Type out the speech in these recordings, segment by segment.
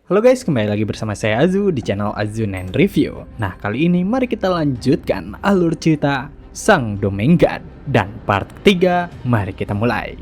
Halo guys, kembali lagi bersama saya Azu di channel Azunen Review. Nah, kali ini mari kita lanjutkan alur cerita Sang Domingan dan part ketiga, mari kita mulai.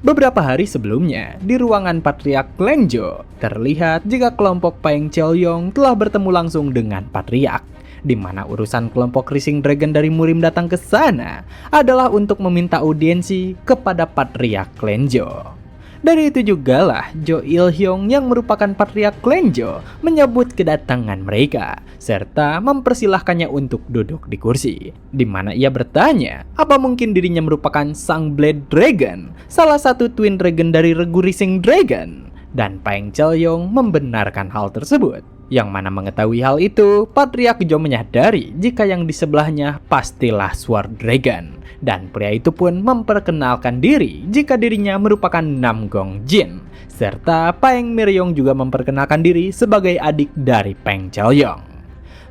Beberapa hari sebelumnya, di ruangan Patriark Klenjo, terlihat jika kelompok Paeng Cheolyong telah bertemu langsung dengan Patriark, di mana urusan kelompok Rising Dragon dari Murim datang ke sana adalah untuk meminta audiensi kepada Patriark Klenjo. Dari itu jugalah Jo Il Hyung yang merupakan Patriark Klenjo menyambut kedatangan mereka serta mempersilahkannya untuk duduk di kursi, di mana ia bertanya apa mungkin dirinya merupakan Sang Blade Dragon, salah satu Twin Dragon dari regu Rising Dragon, dan Paeng Cheolyong membenarkan hal tersebut. Yang mana mengetahui hal itu, Patriark Jo menyadari jika yang di sebelahnya pastilah Sword Dragon. Dan pria itu pun memperkenalkan diri jika dirinya merupakan Nam Gong Jin. Serta Paeng Miryong juga memperkenalkan diri sebagai adik dari Paeng Cheolyong.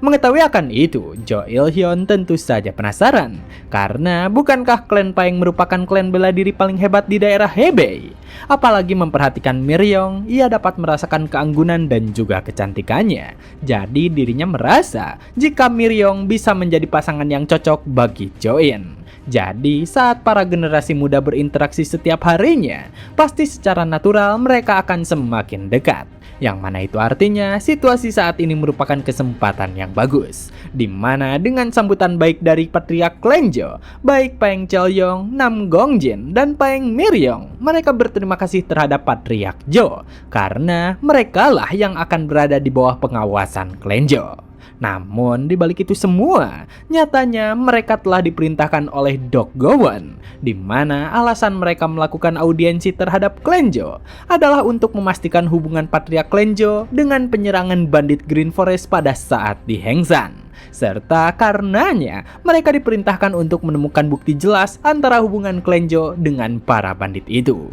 Mengetahui akan itu, Jo Il Hyun tentu saja penasaran. Karena bukankah klan Paeng merupakan klan bela diri paling hebat di daerah Hebei? Apalagi memperhatikan Miryong, ia dapat merasakan keanggunan dan juga kecantikannya. Jadi dirinya merasa jika Miryong bisa menjadi pasangan yang cocok bagi Jo In. Jadi saat para generasi muda berinteraksi setiap harinya, pasti secara natural mereka akan semakin dekat. Yang mana itu artinya situasi saat ini merupakan kesempatan yang bagus, di mana dengan sambutan baik dari Patriark Klenjo, baik Paeng Cheolyong, Nam Gong Jin, dan Paeng Miryong, mereka berterima kasih terhadap Patriark Jo karena merekalah yang akan berada di bawah pengawasan Klenjo. Namun di balik itu semua, nyatanya mereka telah diperintahkan oleh Dok Gowon, di mana alasan mereka melakukan audiensi terhadap Klenjo adalah untuk memastikan hubungan Patriark Klenjo dengan penyerangan bandit Green Forest pada saat di Hengsan. Serta karenanya mereka diperintahkan untuk menemukan bukti jelas antara hubungan Klenjo dengan para bandit itu.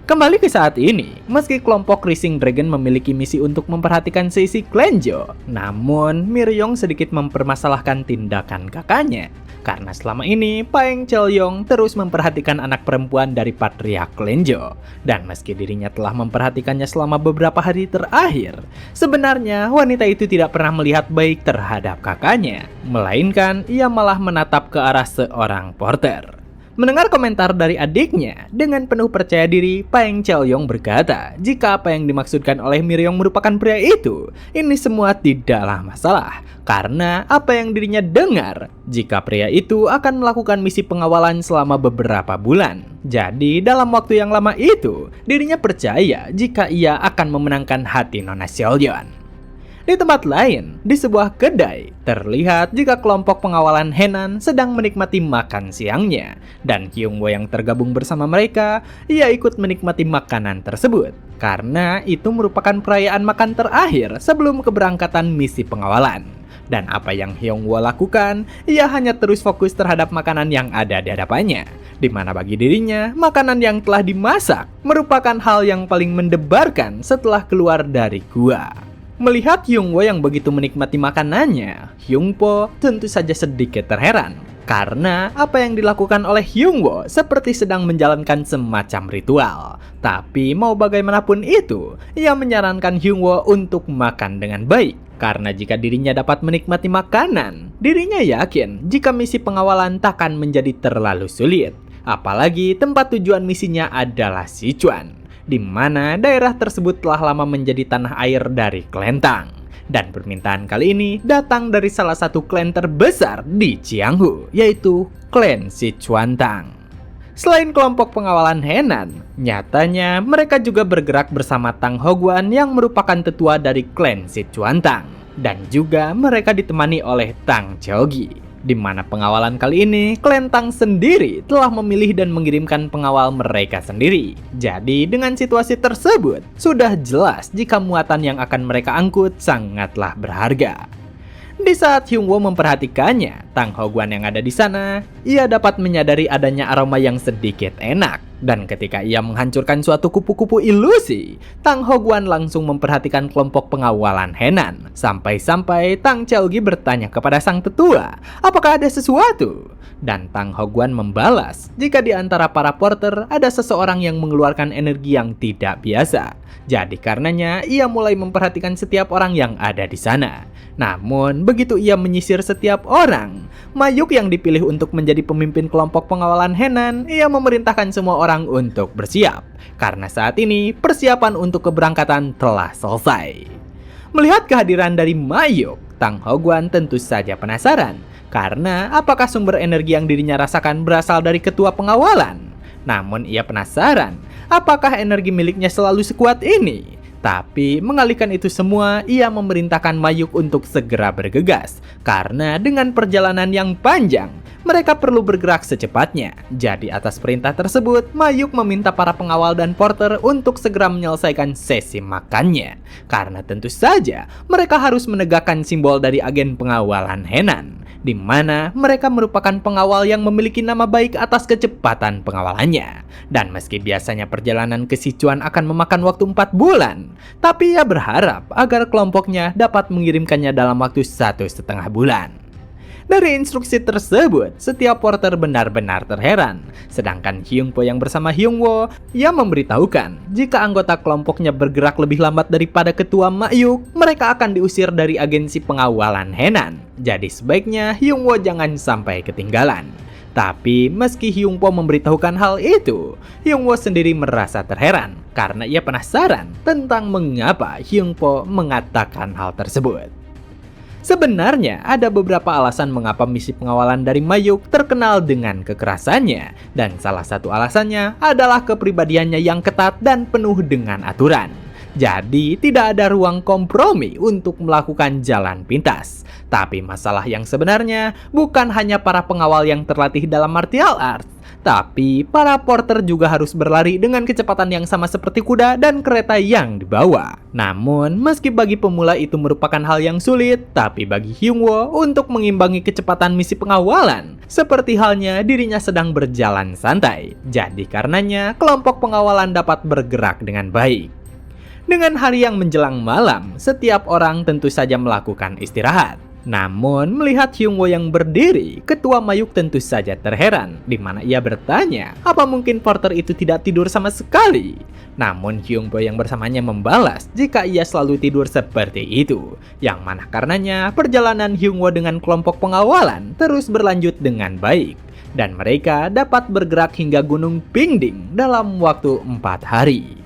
Kembali ke saat ini, meski kelompok Rising Dragon memiliki misi untuk memperhatikan seisi Klenjo, namun Miryong sedikit mempermasalahkan tindakan kakaknya. Karena selama ini Paeng Cheolyong terus memperhatikan anak perempuan dari Patriark Klenjo. Dan meski dirinya telah memperhatikannya selama beberapa hari terakhir, sebenarnya wanita itu tidak pernah melihat baik terhadap kakaknya, melainkan ia malah menatap ke arah seorang porter. Mendengar komentar dari adiknya, dengan penuh percaya diri, Paeng Cheolyong berkata jika apa yang dimaksudkan oleh Miryong merupakan pria itu, ini semua tidaklah masalah. Karena apa yang dirinya dengar, jika pria itu akan melakukan misi pengawalan selama beberapa bulan. Jadi dalam waktu yang lama itu, dirinya percaya jika ia akan memenangkan hati Nona Cheolyon. Di tempat lain, di sebuah kedai, terlihat jika kelompok pengawalan Henan sedang menikmati makan siangnya. Dan Hyungwoo yang tergabung bersama mereka, ia ikut menikmati makanan tersebut. Karena itu merupakan perayaan makan terakhir sebelum keberangkatan misi pengawalan. Dan apa yang Hyungwoo lakukan, ia hanya terus fokus terhadap makanan yang ada di hadapannya. Di mana bagi dirinya, makanan yang telah dimasak merupakan hal yang paling mendebarkan setelah keluar dari gua. Melihat Hyungwoo yang begitu menikmati makanannya, Hyungpo tentu saja sedikit terheran. Karena apa yang dilakukan oleh Hyungwoo seperti sedang menjalankan semacam ritual. Tapi mau bagaimanapun itu, ia menyarankan Hyungwoo untuk makan dengan baik. Karena jika dirinya dapat menikmati makanan, dirinya yakin jika misi pengawalan takkan menjadi terlalu sulit. Apalagi tempat tujuan misinya adalah Sichuan, di mana daerah tersebut telah lama menjadi tanah air dari klan Tang. Dan permintaan kali ini datang dari salah satu klan terbesar di Jianghu, yaitu klan Sichuan Tang. Selain kelompok pengawalan Henan, nyatanya mereka juga bergerak bersama Tang Hogwan yang merupakan tetua dari klan Sichuan Tang. Dan juga mereka ditemani oleh Tang Cheogi. Di mana pengawalan kali ini, klan Tang sendiri telah memilih dan mengirimkan pengawal mereka sendiri. Jadi dengan situasi tersebut, sudah jelas jika muatan yang akan mereka angkut sangatlah berharga. Di saat Hyungwoo memperhatikannya, Tang Hogwan yang ada di sana, ia dapat menyadari adanya aroma yang sedikit enak. Dan ketika ia menghancurkan suatu kupu-kupu ilusi, Tang Hogwan langsung memperhatikan kelompok pengawalan Henan. Sampai-sampai Tang Chaogi bertanya kepada sang tetua, apakah ada sesuatu? Dan Tang Hogwan membalas, jika di antara para porter ada seseorang yang mengeluarkan energi yang tidak biasa. Jadi karenanya ia mulai memperhatikan setiap orang yang ada di sana. Namun begitu ia menyisir setiap orang, Mayuk yang dipilih untuk menjadi pemimpin kelompok pengawalan Henan, ia memerintahkan semua orang untuk bersiap. Karena saat ini persiapan untuk keberangkatan telah selesai. Melihat kehadiran dari Mayuk, Tang Hogwan tentu saja penasaran. Karena apakah sumber energi yang dirinya rasakan berasal dari ketua pengawalan? Namun ia penasaran, apakah energi miliknya selalu sekuat ini? Tapi mengalihkan itu semua, ia memerintahkan Mayuk untuk segera bergegas. Karena dengan perjalanan yang panjang, mereka perlu bergerak secepatnya. Jadi atas perintah tersebut, Mayuk meminta para pengawal dan porter untuk segera menyelesaikan sesi makannya. Karena tentu saja mereka harus menegakkan simbol dari agen pengawalan Henan, di mana mereka merupakan pengawal yang memiliki nama baik atas kecepatan pengawalannya. Dan meski biasanya perjalanan ke Sichuan akan memakan waktu 4 bulan, tapi ia berharap agar kelompoknya dapat mengirimkannya dalam waktu 1,5 bulan. Dari instruksi tersebut, setiap porter benar-benar terheran. Sedangkan Hyungpo yang bersama Hyungwoo, ia memberitahukan jika anggota kelompoknya bergerak lebih lambat daripada ketua Mayuk, mereka akan diusir dari agensi pengawalan Henan. Jadi sebaiknya Hyungwoo jangan sampai ketinggalan. Tapi meski Hyungpo memberitahukan hal itu, Hyungwoo sendiri merasa terheran karena ia penasaran tentang mengapa Hyungpo mengatakan hal tersebut. Sebenarnya ada beberapa alasan mengapa misi pengawalan dari Mayuk terkenal dengan kekerasannya, dan salah satu alasannya adalah kepribadiannya yang ketat dan penuh dengan aturan. Jadi tidak ada ruang kompromi untuk melakukan jalan pintas. Tapi masalah yang sebenarnya bukan hanya para pengawal yang terlatih dalam martial arts, tapi para porter juga harus berlari dengan kecepatan yang sama seperti kuda dan kereta yang dibawa. Namun, meski bagi pemula itu merupakan hal yang sulit, tapi bagi Hyungwoo untuk mengimbangi kecepatan misi pengawalan, seperti halnya dirinya sedang berjalan santai. Jadi karenanya, kelompok pengawalan dapat bergerak dengan baik. Dengan hari yang menjelang malam, setiap orang tentu saja melakukan istirahat. Namun, melihat Hyungwoo yang berdiri, ketua Mayuk tentu saja terheran, di mana ia bertanya, apa mungkin porter itu tidak tidur sama sekali? Namun, Hyungwoo yang bersamanya membalas jika ia selalu tidur seperti itu, yang mana karenanya perjalanan Hyungwoo dengan kelompok pengawalan terus berlanjut dengan baik, dan mereka dapat bergerak hingga Gunung Pingding dalam waktu 4 hari.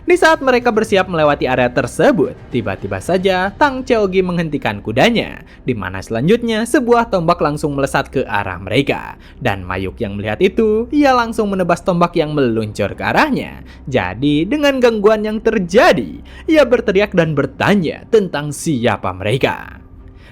Di saat mereka bersiap melewati area tersebut, tiba-tiba saja Tang Chaogi menghentikan kudanya, di mana selanjutnya sebuah tombak langsung melesat ke arah mereka. Dan Mayuk yang melihat itu, ia langsung menebas tombak yang meluncur ke arahnya. Jadi dengan gangguan yang terjadi, ia berteriak dan bertanya tentang siapa mereka.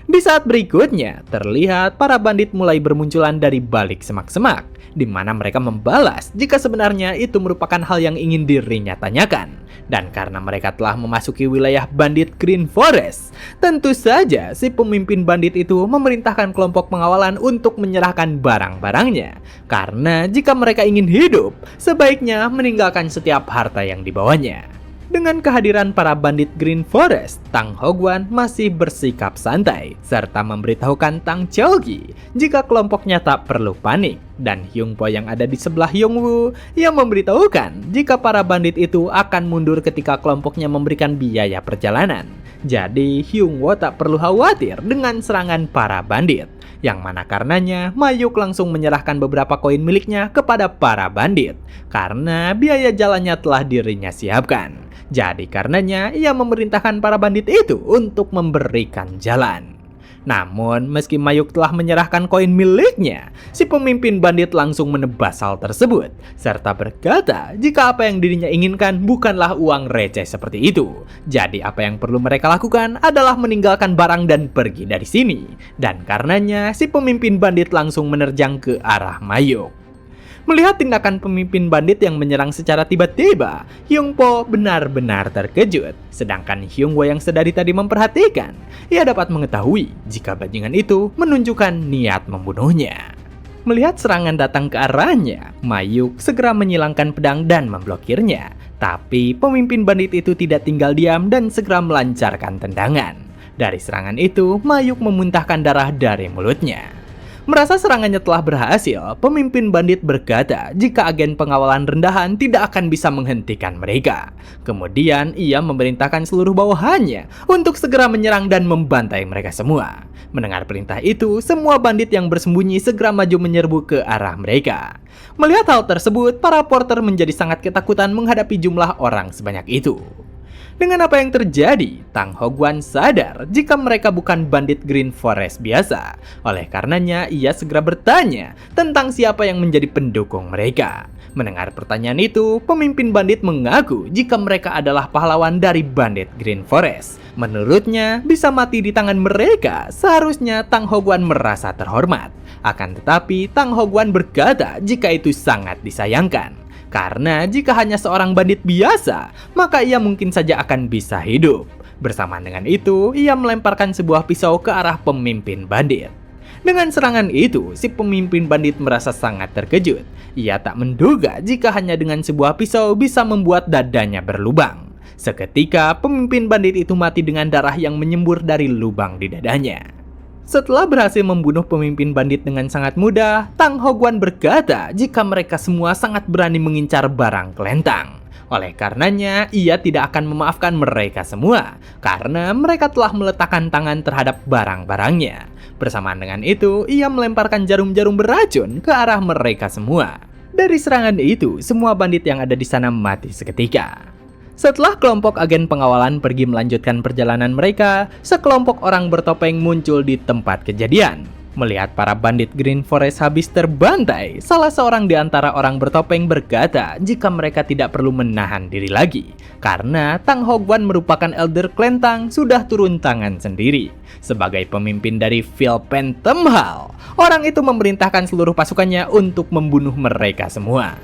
Di saat berikutnya, terlihat para bandit mulai bermunculan dari balik semak-semak, di mana mereka membalas jika sebenarnya itu merupakan hal yang ingin dirinya tanyakan. Dan karena mereka telah memasuki wilayah bandit Green Forest, tentu saja si pemimpin bandit itu memerintahkan kelompok pengawalan untuk menyerahkan barang-barangnya. Karena jika mereka ingin hidup, sebaiknya meninggalkan setiap harta yang dibawanya. Dengan kehadiran para bandit Green Forest, Tang Hogwan masih bersikap santai, serta memberitahukan Tang Chaogi jika kelompoknya tak perlu panik. Dan Hyungpo yang ada di sebelah Hyungwoo, ia memberitahukan jika para bandit itu akan mundur ketika kelompoknya memberikan biaya perjalanan. Jadi Hyungwoo tak perlu khawatir dengan serangan para bandit. Yang mana karenanya Mayuk langsung menyerahkan beberapa koin miliknya kepada para bandit, karena biaya jalannya telah dirinya siapkan. Jadi karenanya ia memerintahkan para bandit itu untuk memberikan jalan. Namun meski Mayuk telah menyerahkan koin miliknya, si pemimpin bandit langsung menebas hal tersebut, serta berkata jika apa yang dirinya inginkan bukanlah uang receh seperti itu. Jadi apa yang perlu mereka lakukan adalah meninggalkan barang dan pergi dari sini. Dan karenanya si pemimpin bandit langsung menerjang ke arah Mayuk. Melihat tindakan pemimpin bandit yang menyerang secara tiba-tiba, Hyungpo benar-benar terkejut. Sedangkan Hyungwoo yang sedari tadi memperhatikan, ia dapat mengetahui jika bajingan itu menunjukkan niat membunuhnya. Melihat serangan datang ke arahnya, Mayuk segera menyilangkan pedang dan memblokirnya. Tapi pemimpin bandit itu tidak tinggal diam dan segera melancarkan tendangan. Dari serangan itu, Mayuk memuntahkan darah dari mulutnya. Merasa serangannya telah berhasil, pemimpin bandit berkata jika agen pengawalan rendahan tidak akan bisa menghentikan mereka. Kemudian ia memerintahkan seluruh bawahannya untuk segera menyerang dan membantai mereka semua. Mendengar perintah itu, semua bandit yang bersembunyi segera maju menyerbu ke arah mereka. Melihat hal tersebut, para porter menjadi sangat ketakutan menghadapi jumlah orang sebanyak itu. Dengan apa yang terjadi, Tang Hogwan sadar jika mereka bukan bandit Green Forest biasa. Oleh karenanya, ia segera bertanya tentang siapa yang menjadi pendukung mereka. Mendengar pertanyaan itu, pemimpin bandit mengaku jika mereka adalah pahlawan dari bandit Green Forest. Menurutnya, bisa mati di tangan mereka, seharusnya Tang Hogwan merasa terhormat. Akan tetapi, Tang Hogwan berkata jika itu sangat disayangkan. Karena jika hanya seorang bandit biasa, maka ia mungkin saja akan bisa hidup. Bersamaan dengan itu, ia melemparkan sebuah pisau ke arah pemimpin bandit. Dengan serangan itu, si pemimpin bandit merasa sangat terkejut. Ia tak menduga jika hanya dengan sebuah pisau bisa membuat dadanya berlubang. Seketika, pemimpin bandit itu mati dengan darah yang menyembur dari lubang di dadanya. Setelah berhasil membunuh pemimpin bandit dengan sangat mudah, Tang Hogwan berkata jika mereka semua sangat berani mengincar barang kelentang. Oleh karenanya, ia tidak akan memaafkan mereka semua, karena mereka telah meletakkan tangan terhadap barang-barangnya. Bersamaan dengan itu, ia melemparkan jarum-jarum beracun ke arah mereka semua. Dari serangan itu, semua bandit yang ada di sana mati seketika. Setelah kelompok agen pengawalan pergi melanjutkan perjalanan mereka, sekelompok orang bertopeng muncul di tempat kejadian. Melihat para bandit Green Forest habis terbantai, salah seorang di antara orang bertopeng berkata jika mereka tidak perlu menahan diri lagi, karena Tang Hogwan merupakan Elder Kelentang sudah turun tangan sendiri. Sebagai pemimpin dari Phantom Hall, orang itu memerintahkan seluruh pasukannya untuk membunuh mereka semua.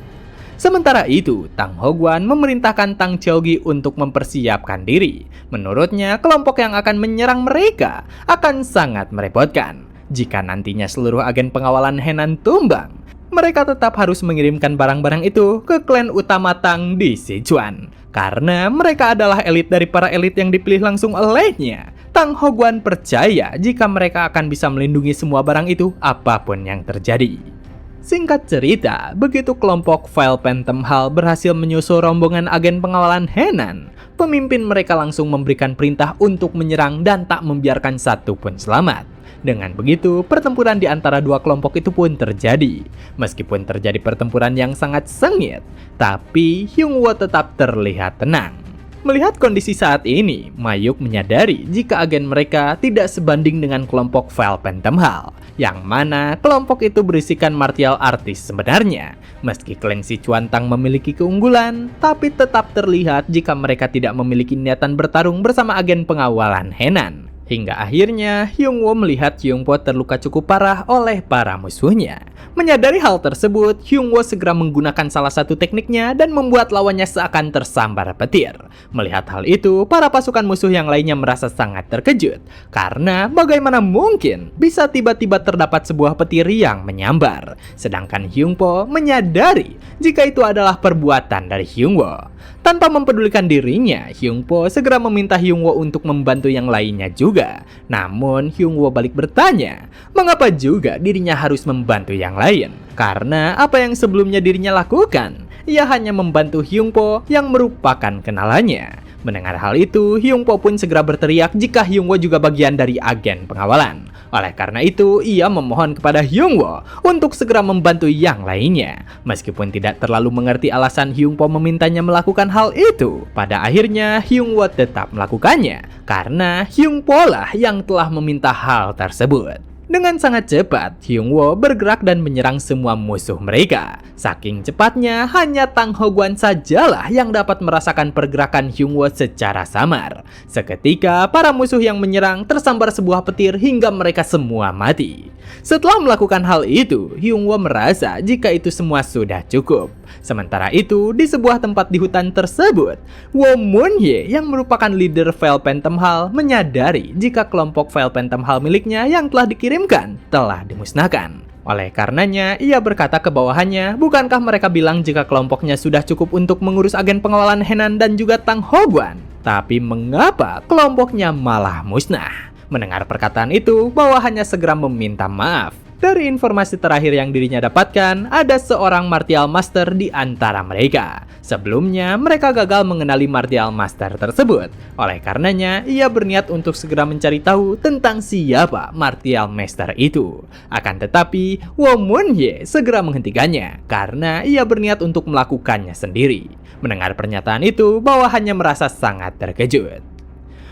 Sementara itu, Tang Hogwan memerintahkan Tang Qiaogi untuk mempersiapkan diri. Menurutnya, kelompok yang akan menyerang mereka akan sangat merepotkan. Jika nantinya seluruh agen pengawalan Henan tumbang, mereka tetap harus mengirimkan barang-barang itu ke klan utama Tang di Sichuan. Karena mereka adalah elit dari para elit yang dipilih langsung olehnya. Tang Hogwan percaya jika mereka akan bisa melindungi semua barang itu apapun yang terjadi. Singkat cerita, begitu kelompok Phantom Hall berhasil menyusul rombongan agen pengawalan Henan, pemimpin mereka langsung memberikan perintah untuk menyerang dan tak membiarkan satu pun selamat. Dengan begitu, pertempuran di antara dua kelompok itu pun terjadi. Meskipun terjadi pertempuran yang sangat sengit, tapi Hyungwoo tetap terlihat tenang. Melihat kondisi saat ini, Mayuk menyadari jika agen mereka tidak sebanding dengan kelompok Phantom Hall, yang mana kelompok itu berisikan martial artist sebenarnya. Meski klan Sichuan Tang memiliki keunggulan, tapi tetap terlihat jika mereka tidak memiliki niatan bertarung bersama agen pengawalan Henan. Hingga akhirnya, Hyungwoo melihat Hyungpo terluka cukup parah oleh para musuhnya. Menyadari hal tersebut, Hyungwoo segera menggunakan salah satu tekniknya dan membuat lawannya seakan tersambar petir. Melihat hal itu, para pasukan musuh yang lainnya merasa sangat terkejut. Karena bagaimana mungkin bisa tiba-tiba terdapat sebuah petir yang menyambar. Sedangkan Hyungpo menyadari jika itu adalah perbuatan dari Hyungwoo. Tanpa mempedulikan dirinya, Hyungpo segera meminta Hyungwoo untuk membantu yang lainnya juga. Namun Hyungwoo balik bertanya, mengapa juga dirinya harus membantu yang lain? Karena apa yang sebelumnya dirinya lakukan, ia hanya membantu Hyungpo yang merupakan kenalannya. Mendengar hal itu, Hyungpo pun segera berteriak jika Hyungwoo juga bagian dari agen pengawalan. Oleh karena itu, ia memohon kepada Hyungwoo untuk segera membantu yang lainnya. Meskipun tidak terlalu mengerti alasan Hyungpo memintanya melakukan hal itu, pada akhirnya Hyungwoo tetap melakukannya karena Hyungpo lah yang telah meminta hal tersebut. Dengan sangat cepat, Hyungwoo bergerak dan menyerang semua musuh mereka. Saking cepatnya, hanya Tang Hogwan sajalah yang dapat merasakan pergerakan Hyungwoo secara samar. Seketika, para musuh yang menyerang tersambar sebuah petir hingga mereka semua mati. Setelah melakukan hal itu, Hyungwoo merasa jika itu semua sudah cukup. Sementara itu, di sebuah tempat di hutan tersebut, Wo Moon-hye yang merupakan leader Phantom Hall menyadari jika kelompok Phantom Hall miliknya yang telah dikirimkan telah dimusnahkan. Oleh karenanya, ia berkata ke bawahannya, bukankah mereka bilang jika kelompoknya sudah cukup untuk mengurus agen pengawalan Henan dan juga Tang Hogwan? Tapi mengapa kelompoknya malah musnah? Mendengar perkataan itu, bawahannya segera meminta maaf. Dari informasi terakhir yang dirinya dapatkan, ada seorang martial master di antara mereka. Sebelumnya, mereka gagal mengenali martial master tersebut. Oleh karenanya, ia berniat untuk segera mencari tahu tentang siapa martial master itu. Akan tetapi, Wo Mun-hye segera menghentikannya karena ia berniat untuk melakukannya sendiri. Mendengar pernyataan itu, bawahannya merasa sangat terkejut.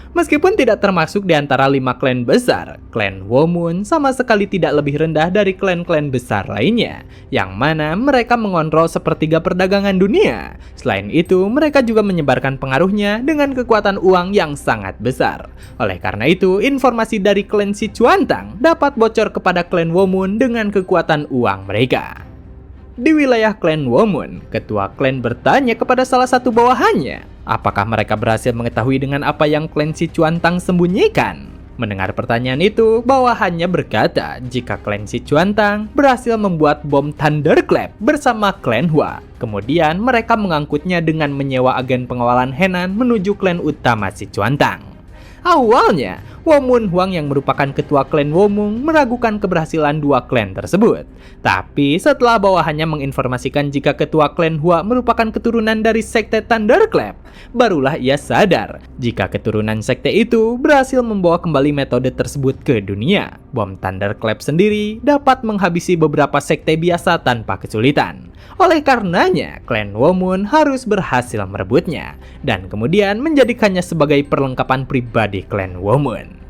Meskipun tidak termasuk di antara 5 klan besar, klan Wo Mun sama sekali tidak lebih rendah dari klan-klan besar lainnya, yang mana mereka mengontrol sepertiga perdagangan dunia. Selain itu, mereka juga menyebarkan pengaruhnya dengan kekuatan uang yang sangat besar. Oleh karena itu, informasi dari klan Sichuan-tang dapat bocor kepada klan Wo Mun dengan kekuatan uang mereka. Di wilayah klan Wo Mun, ketua klan bertanya kepada salah satu bawahannya, apakah mereka berhasil mengetahui dengan apa yang klan Sichuan-tang sembunyikan? Mendengar pertanyaan itu, bawahannya berkata jika klan Sichuan-tang berhasil membuat bom Thunderclap bersama klan Hua. Kemudian mereka mengangkutnya dengan menyewa agen pengawalan Henan menuju klan utama Sichuan-tang. Awalnya, Wo Mun Huang yang merupakan ketua klan Wo Mun meragukan keberhasilan dua klan tersebut. Tapi setelah bawahannya menginformasikan jika ketua klan Hua merupakan keturunan dari sekte Thunderclap, barulah ia sadar jika keturunan sekte itu berhasil membawa kembali metode tersebut ke dunia. Bom Thunderclap sendiri dapat menghabisi beberapa sekte biasa tanpa kesulitan. Oleh karenanya, klan Wo Mun harus berhasil merebutnya dan kemudian menjadikannya sebagai perlengkapan pribadi klan Wo Mun.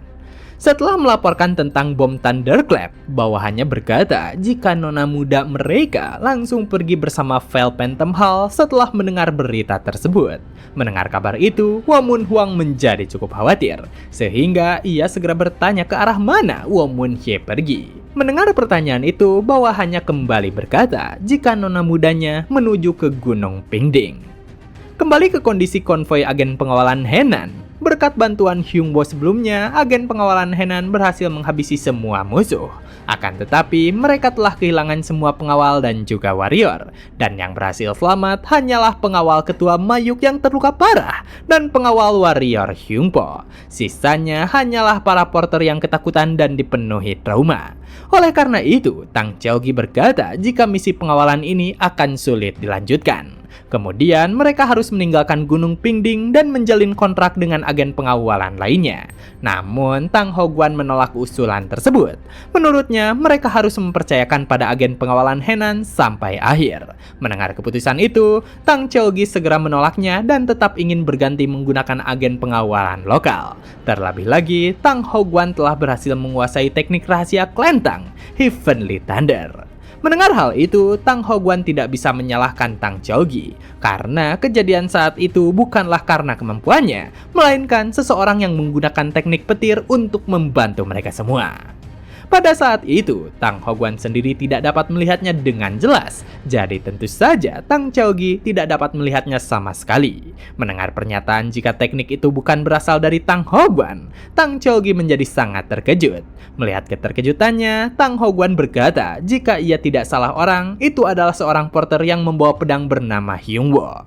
Setelah melaporkan tentang bom Thunderclap, bawahannya berkata jika nona muda mereka langsung pergi bersama Vel Phantom Hall setelah mendengar berita tersebut. Mendengar kabar itu, Wo Mun Huang menjadi cukup khawatir, sehingga ia segera bertanya ke arah mana Wo Mun-hye pergi. Mendengar pertanyaan itu, bawahannya kembali berkata jika nona mudanya menuju ke Gunung Pingding. Kembali ke kondisi konvoi agen pengawalan Henan. Berkat bantuan Hyung Wo sebelumnya, agen pengawalan Henan berhasil menghabisi semua musuh. Akan tetapi, mereka telah kehilangan semua pengawal dan juga warrior. Dan yang berhasil selamat hanyalah pengawal ketua Mayuk yang terluka parah dan pengawal warrior Hyung Po. Sisanya hanyalah para porter yang ketakutan dan dipenuhi trauma. Oleh karena itu, Tang Cheolgi berkata jika misi pengawalan ini akan sulit dilanjutkan. Kemudian mereka harus meninggalkan Gunung Pingding dan menjalin kontrak dengan agen pengawalan lainnya. Namun Tang Hogwan menolak usulan tersebut. Menurutnya mereka harus mempercayakan pada agen pengawalan Henan sampai akhir. Mendengar keputusan itu, Tang Cheolgi segera menolaknya dan tetap ingin berganti menggunakan agen pengawalan lokal. Terlebih lagi, Tang Hogwan telah berhasil menguasai teknik rahasia klan Tang, Heavenly Thunder. Mendengar hal itu, Tang Hogwan tidak bisa menyalahkan Tang Cheolgi karena kejadian saat itu bukanlah karena kemampuannya, melainkan seseorang yang menggunakan teknik petir untuk membantu mereka semua. Pada saat itu, Tang Hogwan sendiri tidak dapat melihatnya dengan jelas, jadi tentu saja Tang Cheolgi tidak dapat melihatnya sama sekali. Mendengar pernyataan jika teknik itu bukan berasal dari Tang Hogwan, Tang Cheolgi menjadi sangat terkejut. Melihat keterkejutannya, Tang Hogwan berkata jika ia tidak salah orang, itu adalah seorang porter yang membawa pedang bernama Hyung Wo.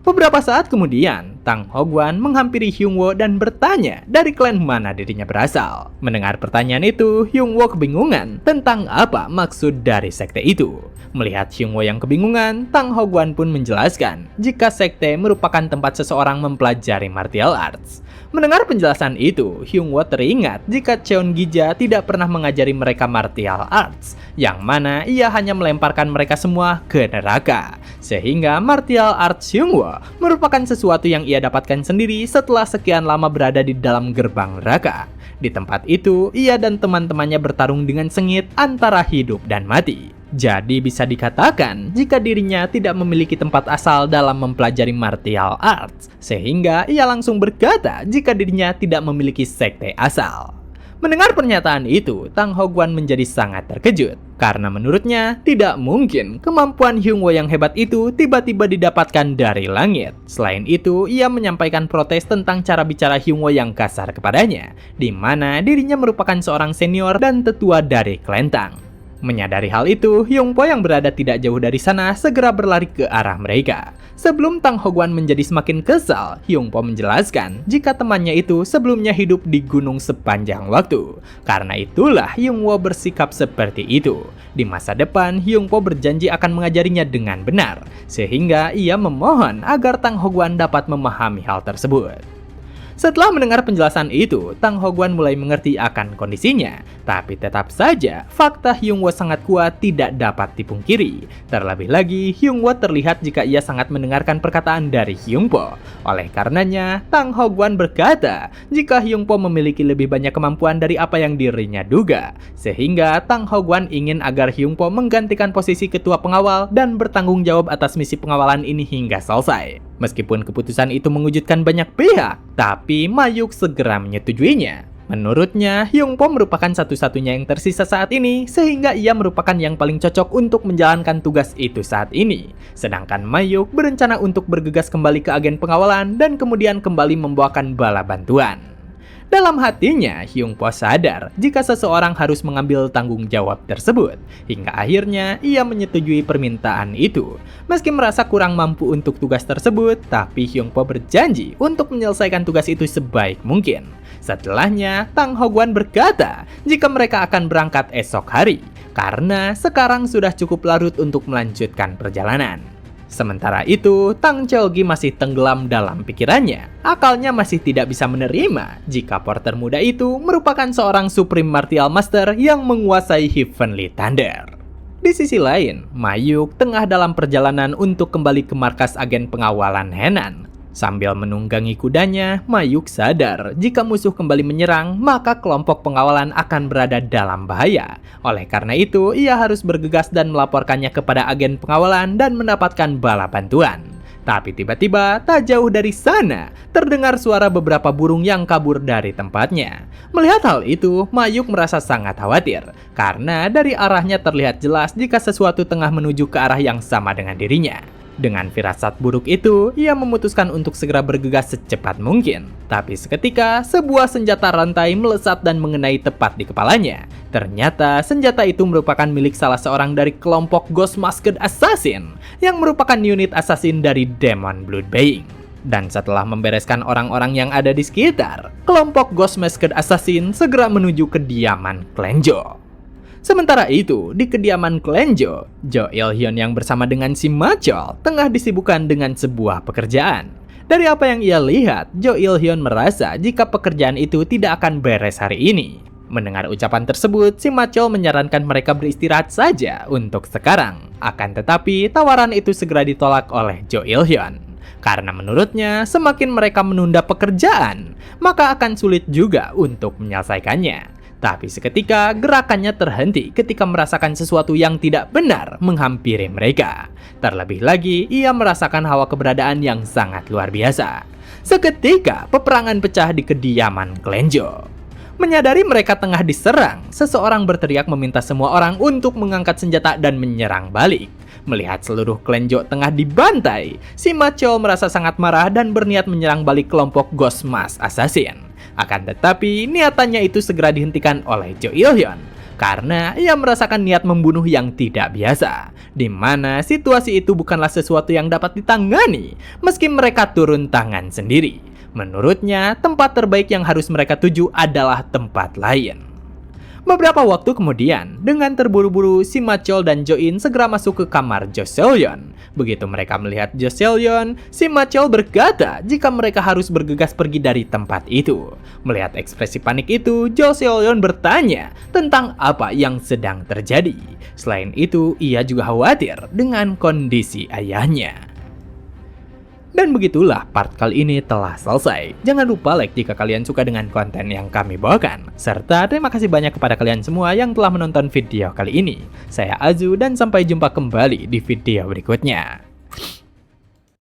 Beberapa saat kemudian, Tang Hogwan menghampiri Hyung Wo dan bertanya dari klan mana dirinya berasal. Mendengar pertanyaan itu, Hyung Wo kebingungan tentang apa maksud dari sekte itu. Melihat Hyung Wo yang kebingungan, Tang Hogwan pun menjelaskan jika sekte merupakan tempat seseorang mempelajari martial arts. Mendengar penjelasan itu, Hyung Wo teringat jika Cheon Gija tidak pernah mengajari mereka martial arts, yang mana ia hanya melemparkan mereka semua ke neraka. Sehingga martial arts Hyung Wo merupakan sesuatu yang ia dapatkan sendiri setelah sekian lama berada di dalam gerbang neraka. Di tempat itu, ia dan teman-temannya bertarung dengan sengit antara hidup dan mati. Jadi bisa dikatakan jika dirinya tidak memiliki tempat asal dalam mempelajari martial arts, sehingga ia langsung berkata jika dirinya tidak memiliki sekte asal. Mendengar pernyataan itu, Tang Hogwan menjadi sangat terkejut, karena menurutnya tidak mungkin kemampuan Hyung Wo yang hebat itu tiba-tiba didapatkan dari langit. Selain itu, ia menyampaikan protes tentang cara bicara Hyung Wo yang kasar kepadanya, di mana dirinya merupakan seorang senior dan tetua dari klan Tang. Menyadari hal itu, Hyungpo yang berada tidak jauh dari sana segera berlari ke arah mereka. Sebelum Tang Hogwan menjadi semakin kesal, Hyungpo menjelaskan jika temannya itu sebelumnya hidup di gunung sepanjang waktu. Karena itulah Hyungwoo bersikap seperti itu. Di masa depan, Hyungpo berjanji akan mengajarinya dengan benar, sehingga ia memohon agar Tang Hogwan dapat memahami hal tersebut. Setelah mendengar penjelasan itu, Tang Hogwan mulai mengerti akan kondisinya. Tapi tetap saja, fakta Hyungwoo sangat kuat tidak dapat dipungkiri. Terlebih lagi, Hyungwoo terlihat jika ia sangat mendengarkan perkataan dari Hyungpo. Oleh karenanya, Tang Hogwan berkata jika Hyungpo memiliki lebih banyak kemampuan dari apa yang dirinya duga. Sehingga Tang Hogwan ingin agar Hyungpo menggantikan posisi ketua pengawal dan bertanggung jawab atas misi pengawalan ini hingga selesai. Meskipun keputusan itu mengejutkan banyak pihak, tapi Mayuk segera menyetujuinya. Menurutnya, Hyungpo merupakan satu-satunya yang tersisa saat ini, sehingga ia merupakan yang paling cocok untuk menjalankan tugas itu saat ini. Sedangkan Mayuk berencana untuk bergegas kembali ke agen pengawalan dan kemudian kembali membawakan bala bantuan. Dalam hatinya, Hyungpo sadar jika seseorang harus mengambil tanggung jawab tersebut. Hingga akhirnya, ia menyetujui permintaan itu. Meski merasa kurang mampu untuk tugas tersebut, tapi Hyungpo berjanji untuk menyelesaikan tugas itu sebaik mungkin. Setelahnya, Tang Hogwan berkata jika mereka akan berangkat esok hari, karena sekarang sudah cukup larut untuk melanjutkan perjalanan. Sementara itu, Tang Cheolgi masih tenggelam dalam pikirannya. Akalnya masih tidak bisa menerima jika porter muda itu merupakan seorang Supreme Martial Master yang menguasai Heavenly Thunder. Di sisi lain, Mayuk tengah dalam perjalanan untuk kembali ke markas agen pengawalan Henan. Sambil menunggangi kudanya, Mayuk sadar jika musuh kembali menyerang, maka kelompok pengawalan akan berada dalam bahaya. Oleh karena itu, ia harus bergegas dan melaporkannya kepada agen pengawalan dan mendapatkan bala bantuan. Tapi tiba-tiba, tak jauh dari sana, terdengar suara beberapa burung yang kabur dari tempatnya. Melihat hal itu, Mayuk merasa sangat khawatir, karena dari arahnya terlihat jelas jika sesuatu tengah menuju ke arah yang sama dengan dirinya. Dengan firasat buruk itu, ia memutuskan untuk segera bergegas secepat mungkin. Tapi seketika, sebuah senjata rantai melesat dan mengenai tepat di kepalanya. Ternyata, senjata itu merupakan milik salah seorang dari kelompok Ghost Masked Assassin, yang merupakan unit assassin dari Demon Blood Baying. Dan setelah membereskan orang-orang yang ada di sekitar, kelompok Ghost Masked Assassin segera menuju kediaman Klan Jo. Sementara itu, di kediaman Klan Jo, Jo Il-hyun yang bersama dengan si Machol tengah disibukkan dengan sebuah pekerjaan. Dari apa yang ia lihat, Jo Il-hyun merasa jika pekerjaan itu tidak akan beres hari ini. Mendengar ucapan tersebut, si Machol menyarankan mereka beristirahat saja untuk sekarang. Akan tetapi, tawaran itu segera ditolak oleh Jo Il-hyun. Karena menurutnya, semakin mereka menunda pekerjaan, maka akan sulit juga untuk menyelesaikannya. Tapi seketika gerakannya terhenti ketika merasakan sesuatu yang tidak benar menghampiri mereka. Terlebih lagi, ia merasakan hawa keberadaan yang sangat luar biasa. Seketika, peperangan pecah di kediaman Klan Jo. Menyadari mereka tengah diserang, seseorang berteriak meminta semua orang untuk mengangkat senjata dan menyerang balik. Melihat seluruh Klan Jo tengah dibantai, si Machol merasa sangat marah dan berniat menyerang balik kelompok Ghost Mask Assassin. Akan tetapi, niatannya itu segera dihentikan oleh Jo Il-hyun karena ia merasakan niat membunuh yang tidak biasa, di mana situasi itu bukanlah sesuatu yang dapat ditangani meski mereka turun tangan sendiri. Menurutnya, tempat terbaik yang harus mereka tuju adalah tempat lain. Beberapa waktu kemudian, dengan terburu-buru, si Machol dan Jo-in segera masuk ke kamar Jo Seol-yeon. Begitu mereka melihat Jo Seol-yeon, si Machol berkata jika mereka harus bergegas pergi dari tempat itu. Melihat ekspresi panik itu, Jo Seol-yeon bertanya tentang apa yang sedang terjadi. Selain itu, ia juga khawatir dengan kondisi ayahnya. Dan begitulah part kali ini telah selesai. Jangan lupa like jika kalian suka dengan konten yang kami bawakan. Serta terima kasih banyak kepada kalian semua yang telah menonton video kali ini. Saya Azu dan sampai jumpa kembali di video berikutnya.